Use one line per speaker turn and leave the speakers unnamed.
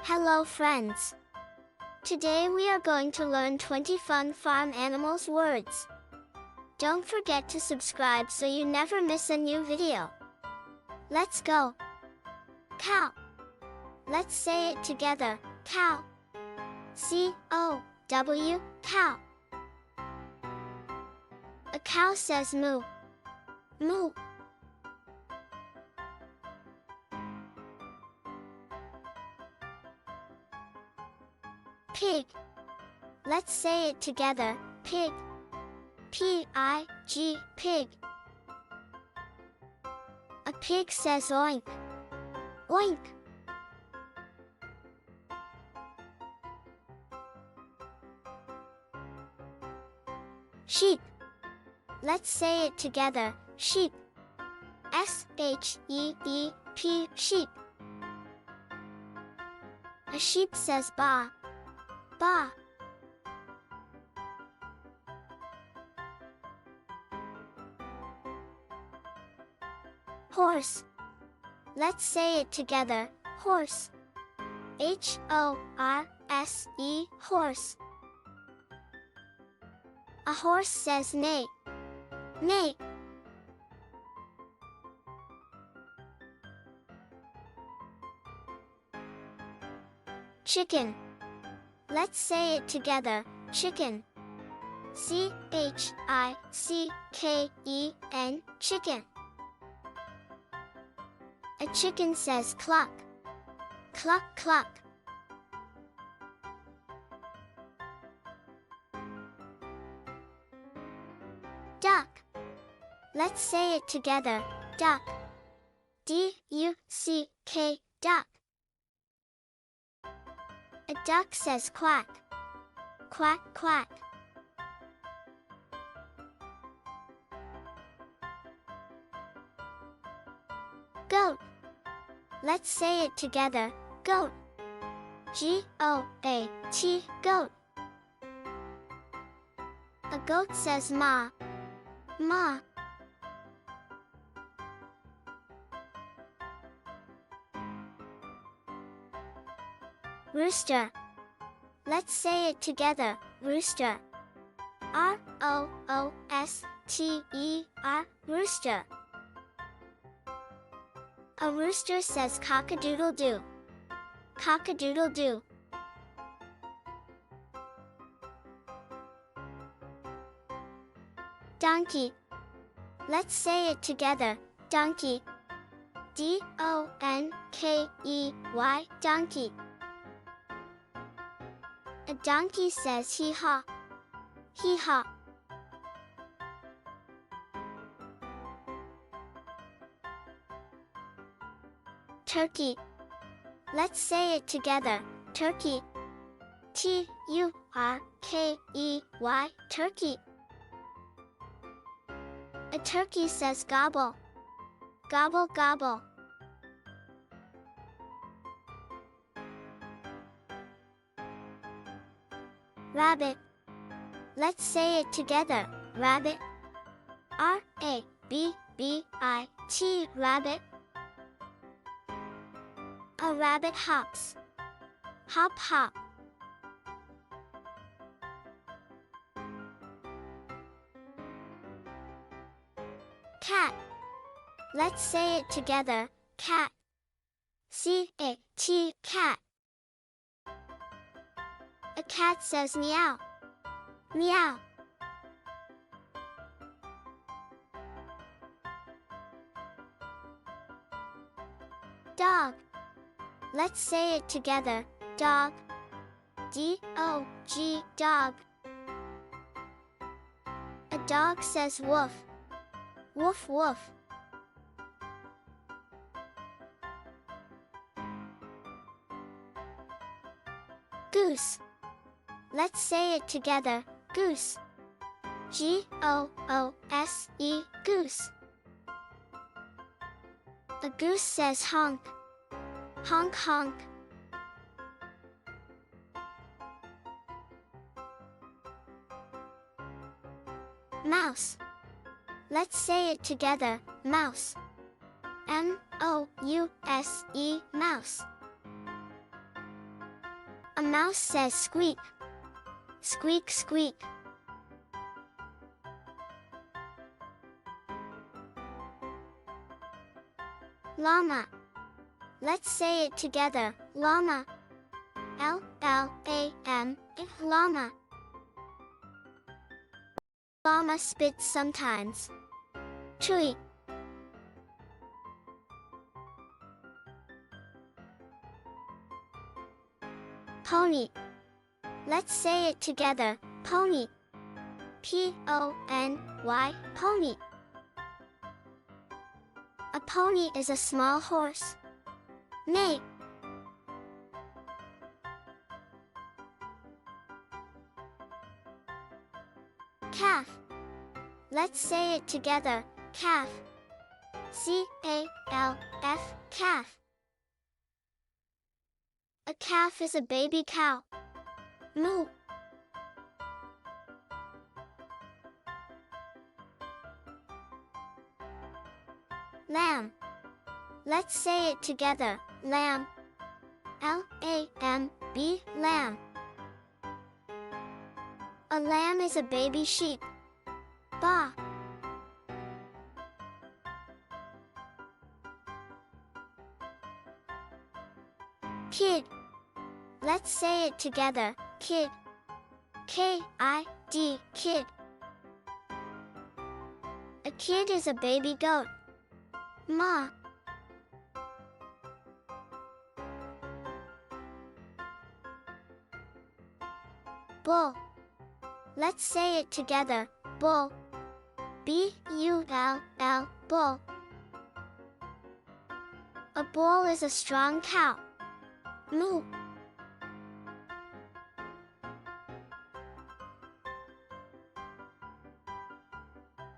Hello friends! Today we are going to learn 20 fun farm animals words. Don't forget to subscribe so you never miss a new video. Let's go! Cow. Let's say it together, cow. C-O-W, cow. A cow says moo. Moo. Pig. Let's say it together, pig. P-I-G, pig. A pig says oink. Oink. Sheep. Let's say it together, sheep. S-H-E-E-P, sheep. A sheep says baa. Baa. Horse. Let's say it together, horse. H-O-R-S-E, horse. A horse says neigh. Neigh. Chicken. Let's say it together, chicken. C-H-I-C-K-E-N, chicken. A chicken says cluck. Cluck, cluck. Duck. Let's say it together, duck. D-U-C-K, duck. A duck says quack. Quack, quack. Goat. Let's say it together, goat. G-O-A-T, goat. A goat says ma. Ma. Rooster. Let's say it together, rooster. R-O-O-S-T-E-R, rooster. A rooster says cock-a-doodle-doo. Cock-a-doodle-doo. Donkey. Let's say it together, donkey. D-O-N-K-E-Y, donkey. A donkey says hee-haw. Hee-haw. Turkey. Let's say it together, turkey. T-U-R-K-E-Y, turkey. A turkey says gobble. Gobble, gobble. Rabbit. Let's say it together, rabbit. R-A-B-B-I-T, rabbit. A rabbit hops. Hop, hop. Cat. Let's say it together, cat. C-A-T, cat. A cat says meow. Meow. Dog. Let's say it together, dog. D-O-G, dog. A dog says woof. Woof, woof. Goose. Let's say it together, goose. G-O-O-S-E, goose. A goose says honk. Honk, honk. Mouse. Let's say it together, mouse. M-O-U-S-E, mouse. A mouse says squeak. Squeak, squeak. Llama. Let's say it together. Llama. L-L-A-M, llama. Llama spits sometimes. Chewy. Pony. Let's say it together. Pony. P-O-N-Y, pony. A pony is a small horse. Neigh. Calf. Let's say it together. Calf. C-A-L-F, calf. A calf is a baby cow. Moo. Lamb. Let's say it together. Lamb. L-A-M-B, lamb. A lamb is a baby sheep. Baa. Kid. Let's say it together. Kid. K-I-D, kid. A kid is a baby goat. Ma. Bull. Let's say it together. Bull. B-U-L-L, bull. A bull is a strong cow. Moo.